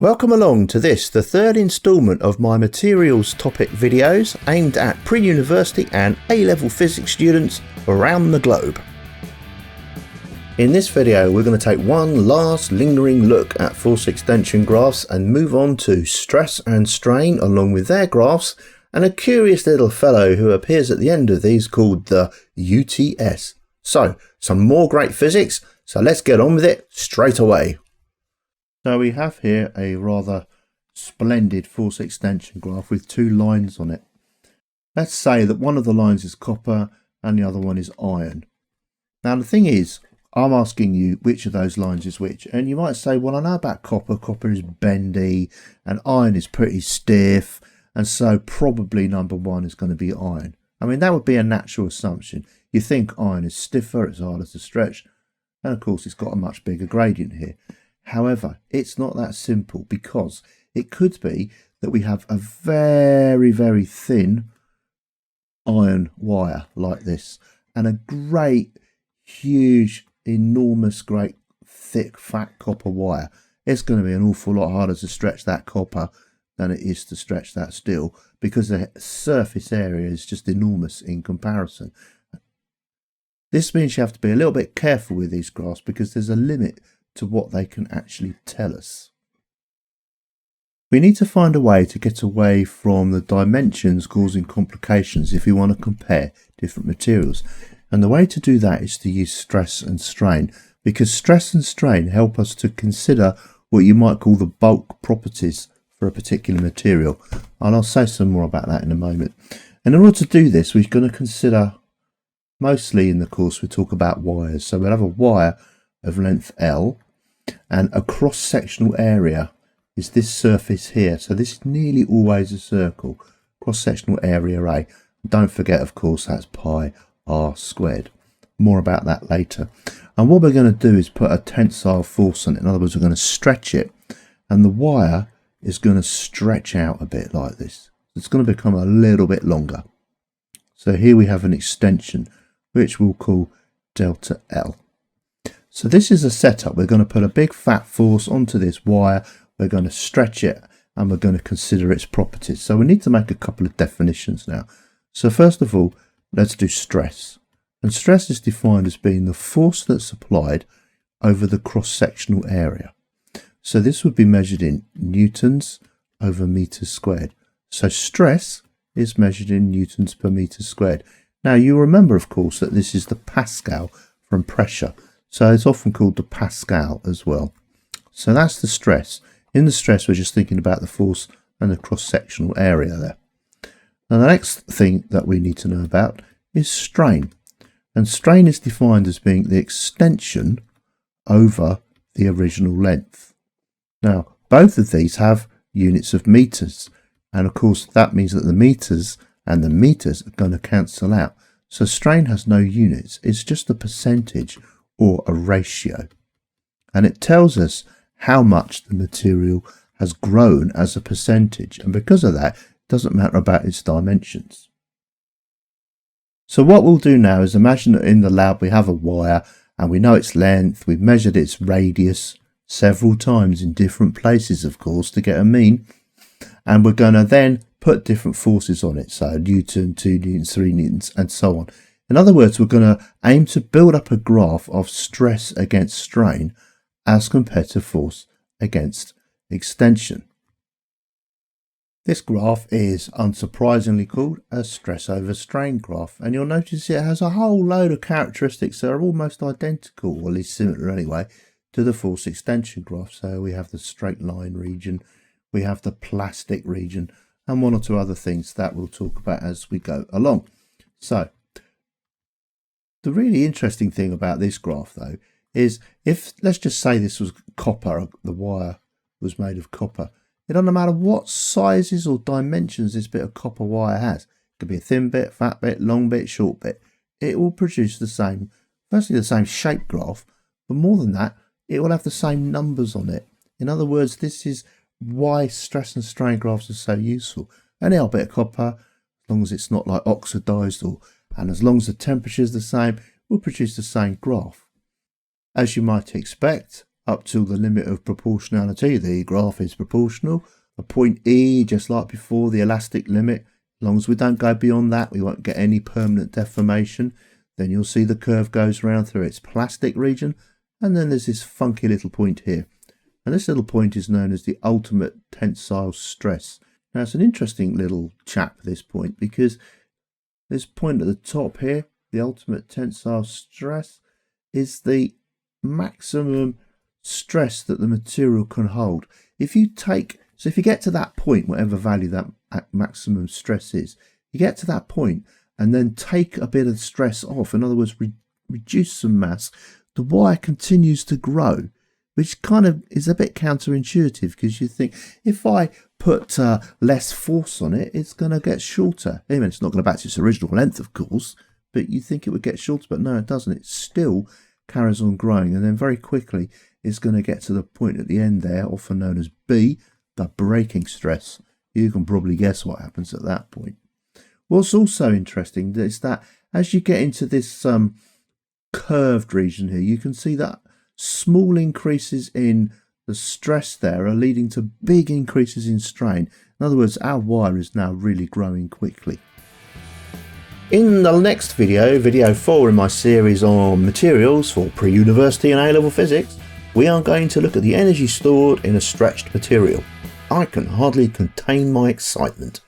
Welcome along to this, the third instalment of my materials topic videos aimed at pre-university and A-level physics students around the globe. In this video we're going to take one last lingering look at force extension graphs and move on to stress and strain along with their graphs and a curious little fellow who appears at the end of these called the UTS. So, some more great physics, so let's get on with it straight away. So we have here a rather splendid force extension graph with two lines on it. Let's say that one of the lines is copper and the other one is iron. Now the thing is, I'm asking you which of those lines is which, and you might say, well, I know about copper. Copper is bendy and iron is pretty stiff, and so probably number one is going to be iron. I mean, that would be a natural assumption. You think iron is stiffer, it's harder to stretch, and of course it's got a much bigger gradient here. However, it's not that simple, because it could be that we have a very, very thin iron wire like this and a great, huge, enormous, great, thick, fat copper wire. It's going to be an awful lot harder to stretch that copper than it is to stretch that steel, because the surface area is just enormous in comparison. This means you have to be a little bit careful with these graphs, because there's a limit to what they can actually tell us. We need to find a way to get away from the dimensions causing complications if we want to compare different materials. And the way to do that is to use stress and strain, because stress and strain help us to consider what you might call the bulk properties for a particular material. And I'll say some more about that in a moment. And in order to do this, we're going to consider, mostly in the course, we talk about wires. So we'll have a wire of length L, and a cross-sectional area is this surface here. So this is nearly always a circle. Cross-sectional area A. Don't forget, of course, that's pi r squared. More about that later. And what we're going to do is put a tensile force on it. In other words, we're going to stretch it, and the wire is going to stretch out a bit like this. It's going to become a little bit longer. So here we have an extension, which we'll call delta L. So this is a setup. We're going to put a big fat force onto this wire, we're going to stretch it, and we're going to consider its properties. So we need to make a couple of definitions now. So first of all, let's do stress. And stress is defined as being the force that's applied over the cross-sectional area. So this would be measured in newtons over meters squared. So stress is measured in newtons per meter squared. Now you remember, of course, that this is the Pascal from pressure. So it's often called the Pascal as well. So that's the stress. In the stress, we're just thinking about the force and the cross-sectional area there. Now the next thing that we need to know about is strain. And strain is defined as being the extension over the original length. Now, both of these have units of meters. And of course, that means that the meters and the meters are going to cancel out. So strain has no units. It's just a percentage or a ratio, and it tells us how much the material has grown as a percentage, and because of that, it doesn't matter about its dimensions. So what we'll do now is imagine that in the lab we have a wire and we know its length, we've measured its radius several times in different places, of course, to get a mean, and we're going to then put different forces on it, so Newton, 2 newtons, 3 newtons, and so on. In other words, we're going to aim to build up a graph of stress against strain as compared to force against extension. This graph is unsurprisingly called a stress over strain graph, and you'll notice it has a whole load of characteristics that are almost identical, or at least similar anyway, to the force extension graph. So we have the straight line region, we have the plastic region, and one or two other things that we'll talk about as we go along. So the really interesting thing about this graph, though, is if, let's just say this was copper, the wire was made of copper, it doesn't matter what sizes or dimensions this bit of copper wire has. It could be a thin bit, fat bit, long bit, short bit. It will produce the same, firstly the same shape graph, but more than that, it will have the same numbers on it. In other words, this is why stress and strain graphs are so useful. Any old bit of copper, as long as it's not like oxidized, and as long as the temperature is the same, will produce the same graph. As you might expect, up till the limit of proportionality. The graph is proportional. A point E, just like before, the elastic limit. As long as we don't go beyond that, we won't get any permanent deformation. Then you'll see the curve goes around through its plastic region, and then there's this funky little point here. And this little point is known as the ultimate tensile stress. Now it's an interesting little chap, this point, because this point at the top here, the ultimate tensile stress, is the maximum stress that the material can hold. If you get to that point, whatever value that maximum stress is, you get to that point and then take a bit of stress off, in other words, reduce some mass, the wire continues to grow, which kind of is a bit counterintuitive, because you think, if I put less force on it, it's going to get shorter. I mean, it's not going to back to its original length, of course, but you think it would get shorter, but no, it doesn't. It still carries on growing, and then very quickly it's going to get to the point at the end there, often known as B, the breaking stress. You can probably guess what happens at that point. What's also interesting is that as you get into this curved region here, you can see that small increases in the stress there are leading to big increases in strain. In other words, our wire is now really growing quickly. In the next video, video 4 in my series on materials for pre-university and A-level physics, we are going to look at the energy stored in a stretched material. I can hardly contain my excitement.